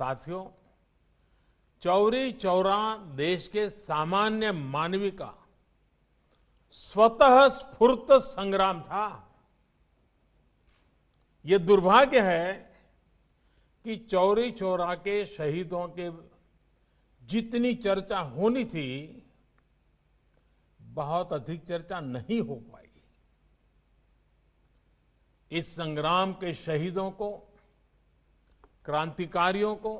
साथियों, चौरी चौरा देश के सामान्य मानवी का स्वतः स्फूर्त संग्राम था। ये दुर्भाग्य है कि चौरी चौरा के शहीदों के जितनी चर्चा होनी थी, बहुत अधिक चर्चा नहीं हो पाई। इस संग्राम के शहीदों को, क्रांतिकारियों को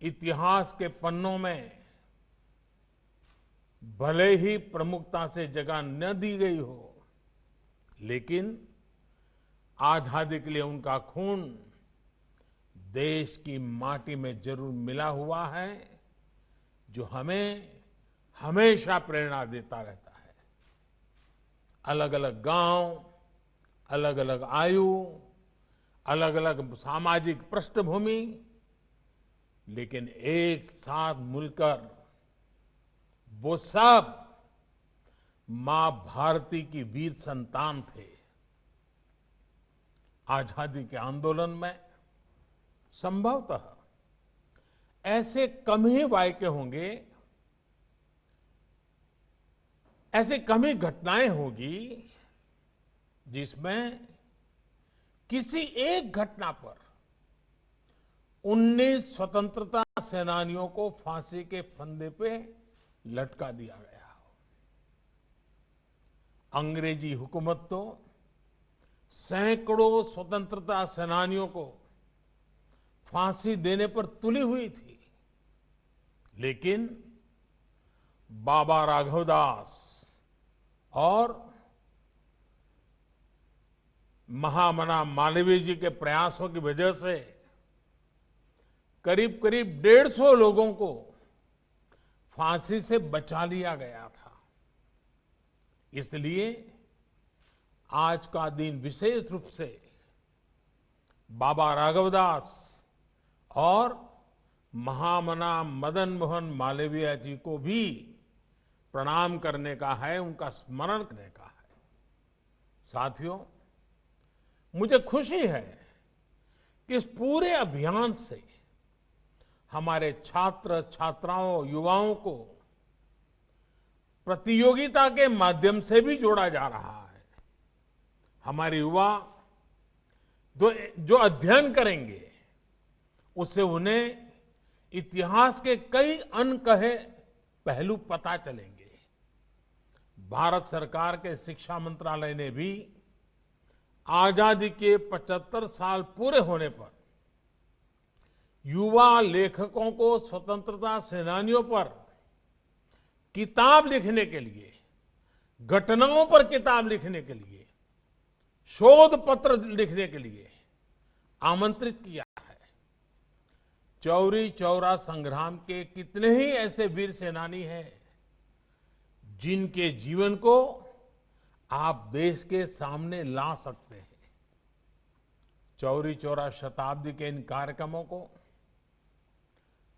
इतिहास के पन्नों में भले ही प्रमुखता से जगह न दी गई हो, लेकिन आजादी के लिए उनका खून देश की माटी में जरूर मिला हुआ है, जो हमें हमेशा प्रेरणा देता रहता है। अलग अलग गांव, अलग अलग आयु, अलग अलग सामाजिक पृष्ठभूमि, लेकिन एक साथ मिलकर वो सब मां भारती की वीर संतान थे। आजादी के आंदोलन में संभवतः ऐसे कम ही वाक्य होंगे, ऐसे कम ही घटनाएं होगी जिसमें किसी एक घटना पर 19 स्वतंत्रता सेनानियों को फांसी के फंदे पे लटका दिया गया हो। अंग्रेजी हुकूमत तो सैकड़ों स्वतंत्रता सेनानियों को फांसी देने पर तुली हुई थी, लेकिन बाबा राघवदास और महामना मालवीय जी के प्रयासों की वजह से करीब करीब 150 लोगों को फांसी से बचा लिया गया था। इसलिए आज का दिन विशेष रूप से बाबा राघवदास और महामना मदन मोहन मालवीय जी को भी प्रणाम करने का है, उनका स्मरण करने का है। साथियों, मुझे खुशी है कि इस पूरे अभियान से हमारे छात्र छात्राओं, युवाओं को प्रतियोगिता के माध्यम से भी जोड़ा जा रहा है। हमारे युवा जो अध्ययन करेंगे, उससे उन्हें इतिहास के कई अनकहे पहलू पता चलेंगे। भारत सरकार के शिक्षा मंत्रालय ने भी आजादी के 75 साल पूरे होने पर युवा लेखकों को स्वतंत्रता सेनानियों पर किताब लिखने के लिए, घटनाओं पर किताब लिखने के लिए, शोध पत्र लिखने के लिए आमंत्रित किया है। चौरी चौरा संग्राम के कितने ही ऐसे वीर सेनानी हैं जिनके जीवन को आप देश के सामने ला सकते हैं। चौरी चौरा शताब्दी के इन कार्यक्रमों को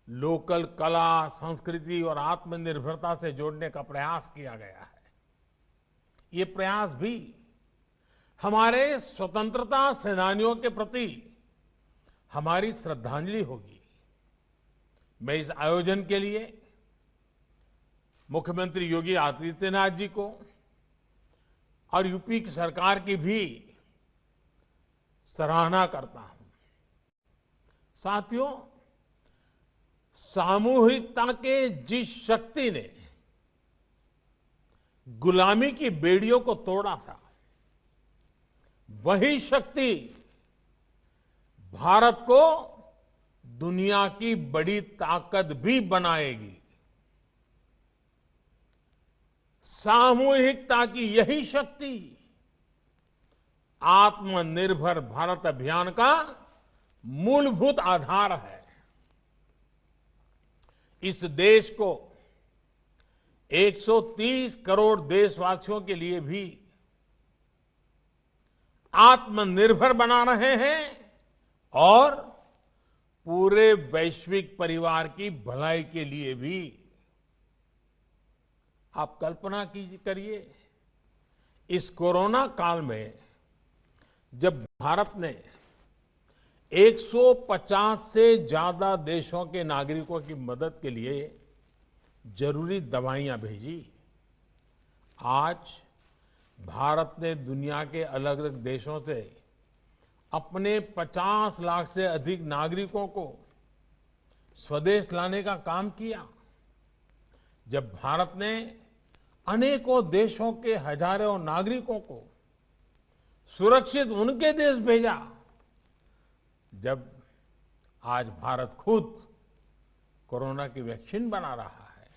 लोकल कला, संस्कृति और आत्मनिर्भरता से जोड़ने का प्रयास किया गया है। ये प्रयास भी हमारे स्वतंत्रता सेनानियों के प्रति हमारी श्रद्धांजलि होगी। मैं इस आयोजन के लिए मुख्यमंत्री योगी आदित्यनाथ जी को और यूपी की सरकार की भी सराहना करता हूं। साथियों, सामूहिकता के जिस शक्ति ने गुलामी की बेड़ियों को तोड़ा था, वही शक्ति भारत को दुनिया की बड़ी ताकत भी बनाएगी। सामूहिकता की यही शक्ति आत्मनिर्भर भारत अभियान का मूलभूत आधार है। इस देश को 130 करोड़ देशवासियों के लिए भी आत्मनिर्भर बना रहे हैं और पूरे वैश्विक परिवार की भलाई के लिए भी। आप कल्पना करिए, इस कोरोना काल में जब भारत ने 150 से ज्यादा देशों के नागरिकों की मदद के लिए जरूरी दवाइयां भेजी। आज भारत ने दुनिया के अलग अलग देशों से अपने 50 लाख से अधिक नागरिकों को स्वदेश लाने का काम किया। जब भारत ने अनेकों देशों के हजारों नागरिकों को सुरक्षित उनके देश भेजा, जब आज भारत खुद कोरोना की वैक्सीन बना रहा है,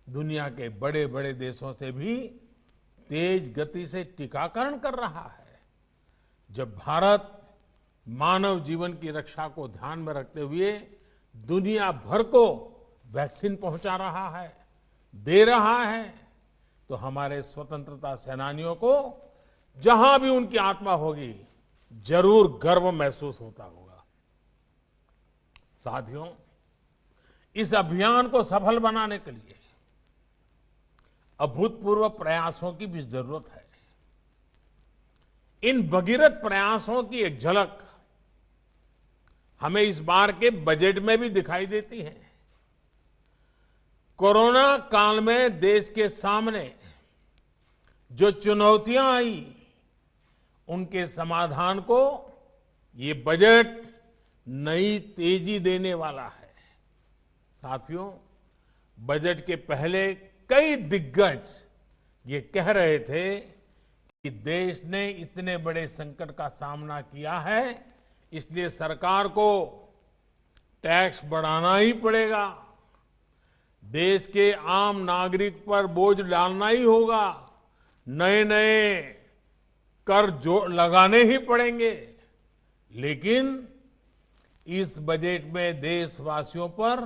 दुनिया के बड़े बड़े देशों से भी तेज गति से टीकाकरण कर रहा है, जब भारत मानव जीवन की रक्षा को ध्यान में रखते हुए दुनिया भर को वैक्सीन पहुंचा रहा है, दे रहा है, तो हमारे स्वतंत्रता सेनानियों को जहां भी उनकी आत्मा होगी जरूर गर्व महसूस होता होगा। साथियों, इस अभियान को सफल बनाने के लिए अभूतपूर्व प्रयासों की भी जरूरत है। इन भगीरथ प्रयासों की एक झलक हमें इस बार के बजट में भी दिखाई देती है। कोरोना काल में देश के सामने जो चुनौतियां आई, उनके समाधान को ये बजट नई तेजी देने वाला है। साथियों, बजट के पहले कई दिग्गज ये कह रहे थे कि देश ने इतने बड़े संकट का सामना किया है, इसलिए सरकार को टैक्स बढ़ाना ही पड़ेगा, देश के आम नागरिक पर बोझ डालना ही होगा, नए नए कर जो लगाने ही पड़ेंगे। लेकिन इस बजट में देशवासियों पर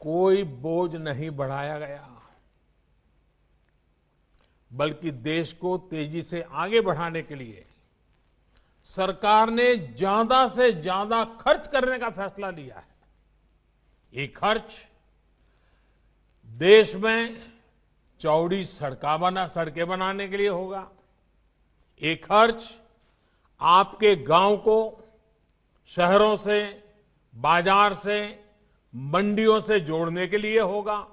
कोई बोझ नहीं बढ़ाया गया, बल्कि देश को तेजी से आगे बढ़ाने के लिए सरकार ने ज्यादा से ज्यादा खर्च करने का फैसला लिया है। ये खर्च देश में चौड़ी सड़कें बनाने के लिए होगा, ये खर्च आपके गांव को शहरों से, बाजार से, मंडियों से जोड़ने के लिए होगा।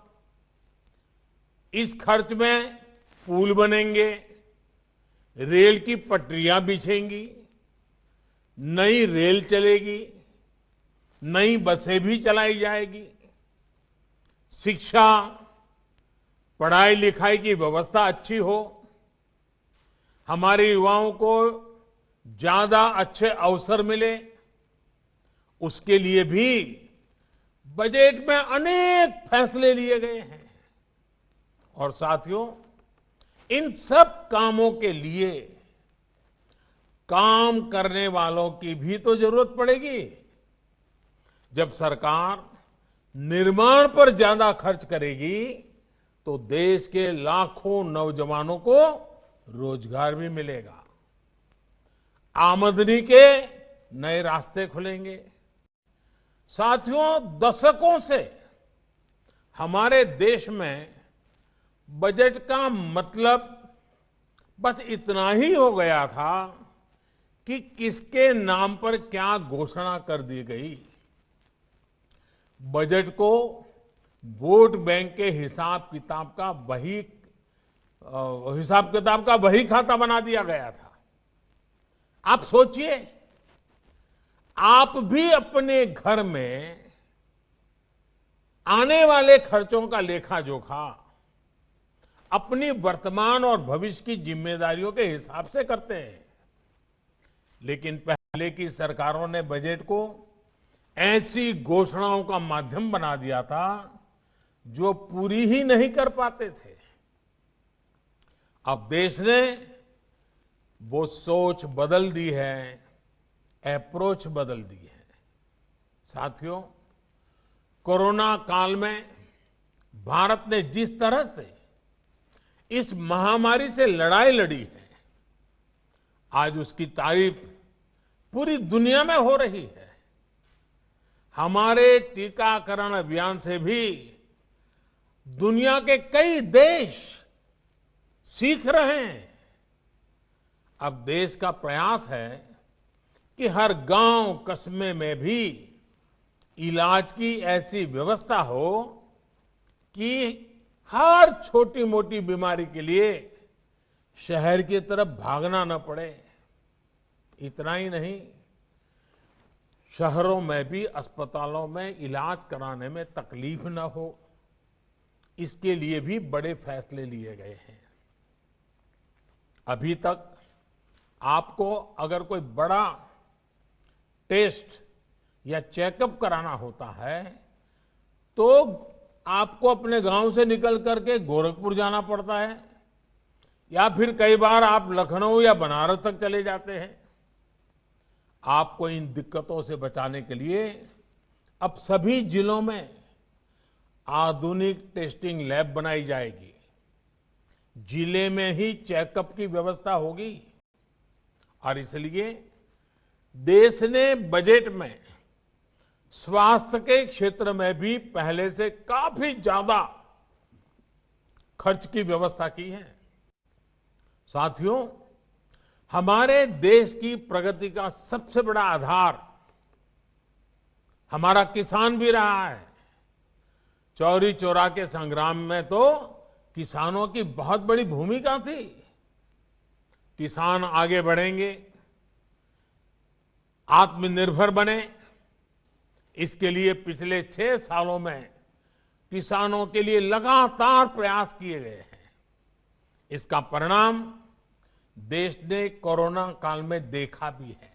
इस खर्च में पुल बनेंगे, रेल की पटरियां बिछेंगी, नई रेल चलेगी, नई बसें भी चलाई जाएगी, शिक्षा, पढ़ाई लिखाई की व्यवस्था अच्छी हो, हमारे युवाओं को ज्यादा अच्छे अवसर मिले, उसके लिए भी बजट में अनेक फैसले लिए गए हैं। और साथियों, इन सब कामों के लिए काम करने वालों की भी तो जरूरत पड़ेगी। जब सरकार निर्माण पर ज्यादा खर्च करेगी तो देश के लाखों नौजवानों को रोजगार भी मिलेगा, आमदनी के नए रास्ते खुलेंगे। साथियों, दशकों से हमारे देश में बजट का मतलब बस इतना ही हो गया था कि किसके नाम पर क्या घोषणा कर दी गई। बजट को वोट बैंक के हिसाब किताब का वही खाता बना दिया गया था। आप सोचिए, आप भी अपने घर में आने वाले खर्चों का लेखा जोखा अपनी वर्तमान और भविष्य की जिम्मेदारियों के हिसाब से करते हैं, लेकिन पहले की सरकारों ने बजट को ऐसी घोषणाओं का माध्यम बना दिया था जो पूरी ही नहीं कर पाते थे। अब देश ने वो सोच बदल दी है, अप्रोच बदल दी है। साथियों, कोरोना काल में भारत ने जिस तरह से इस महामारी से लड़ाई लड़ी है, आज उसकी तारीफ पूरी दुनिया में हो रही है। हमारे टीकाकरण अभियान से भी दुनिया के कई देश सीख रहे हैं। अब देश का प्रयास है कि हर गांव कस्बे में भी इलाज की ऐसी व्यवस्था हो कि हर छोटी मोटी बीमारी के लिए शहर की तरफ भागना न पड़े। इतना ही नहीं, शहरों में भी अस्पतालों में इलाज कराने में तकलीफ न हो, इसके लिए भी बड़े फैसले लिए गए हैं। अभी तक आपको अगर कोई बड़ा टेस्ट या चेकअप कराना होता है तो आपको अपने गांव से निकल करके गोरखपुर जाना पड़ता है, या फिर कई बार आप लखनऊ या बनारस तक चले जाते हैं। आपको इन दिक्कतों से बचाने के लिए अब सभी जिलों में आधुनिक टेस्टिंग लैब बनाई जाएगी। जिले में ही चेकअप की व्यवस्था होगी और इसलिए देश ने बजट में स्वास्थ्य के क्षेत्र में भी पहले से काफी ज्यादा खर्च की व्यवस्था की है। साथियों, हमारे देश की प्रगति का सबसे बड़ा आधार हमारा किसान भी रहा है। चौरी चौरा के संग्राम में तो किसानों की बहुत बड़ी भूमिका थी। किसान आगे बढ़ेंगे, आत्मनिर्भर बने, इसके लिए पिछले 6 सालों में किसानों के लिए लगातार प्रयास किए गए हैं। इसका परिणाम देश ने कोरोना काल में देखा भी है।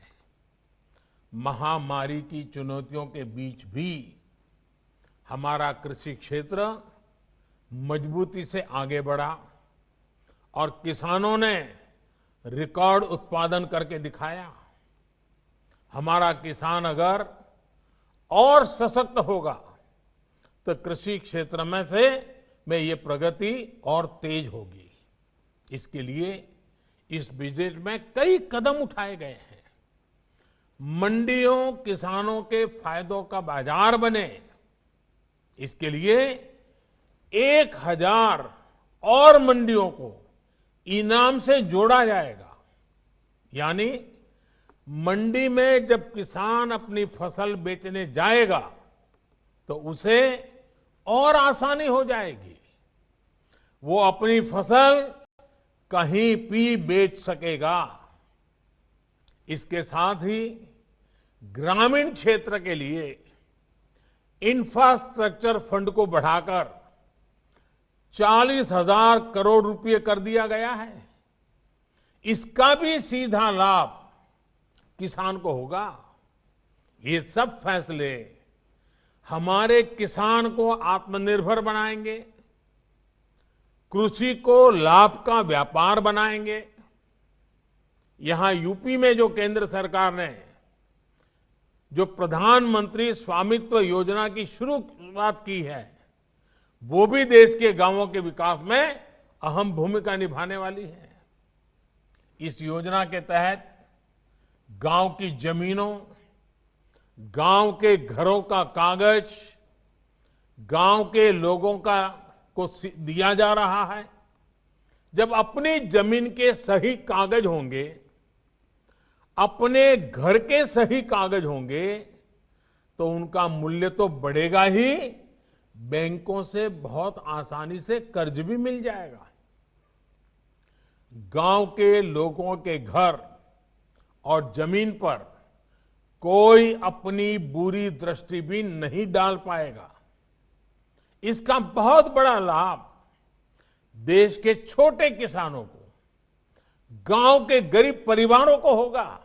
महामारी की चुनौतियों के बीच भी हमारा कृषि क्षेत्र मजबूती से आगे बढ़ा और किसानों ने रिकॉर्ड उत्पादन करके दिखाया। हमारा किसान अगर और सशक्त होगा तो कृषि क्षेत्र में ये प्रगति और तेज होगी। इसके लिए इस बजट में कई कदम उठाए गए हैं। मंडियों किसानों के फायदों का बाजार बने, इसके लिए 1000 और मंडियों को इनाम से जोड़ा जाएगा। यानी मंडी में जब किसान अपनी फसल बेचने जाएगा तो उसे और आसानी हो जाएगी। वो अपनी फसल कहीं भी बेच सकेगा। इसके साथ ही ग्रामीण क्षेत्र के लिए इंफ्रास्ट्रक्चर फंड को बढ़ाकर 40,000 करोड़ रुपए कर दिया गया है। इसका भी सीधा लाभ किसान को होगा। ये सब फैसले हमारे किसान को आत्मनिर्भर बनाएंगे, कृषि को लाभ का व्यापार बनाएंगे। यहां यूपी में जो केंद्र सरकार ने जो प्रधानमंत्री स्वामित्व योजना की शुरुआत की है, वो भी देश के गांवों के विकास में अहम भूमिका निभाने वाली है। इस योजना के तहत गांव की जमीनों, गांव के घरों का कागज गांव के लोगों को दिया जा रहा है। जब अपनी जमीन के सही कागज होंगे, अपने घर के सही कागज होंगे, तो उनका मूल्य तो बढ़ेगा ही, बैंकों से बहुत आसानी से कर्ज भी मिल जाएगा। गांव के लोगों के घर और जमीन पर कोई अपनी बुरी दृष्टि भी नहीं डाल पाएगा। इसका बहुत बड़ा लाभ देश के छोटे किसानों को, गांव के गरीब परिवारों को होगा।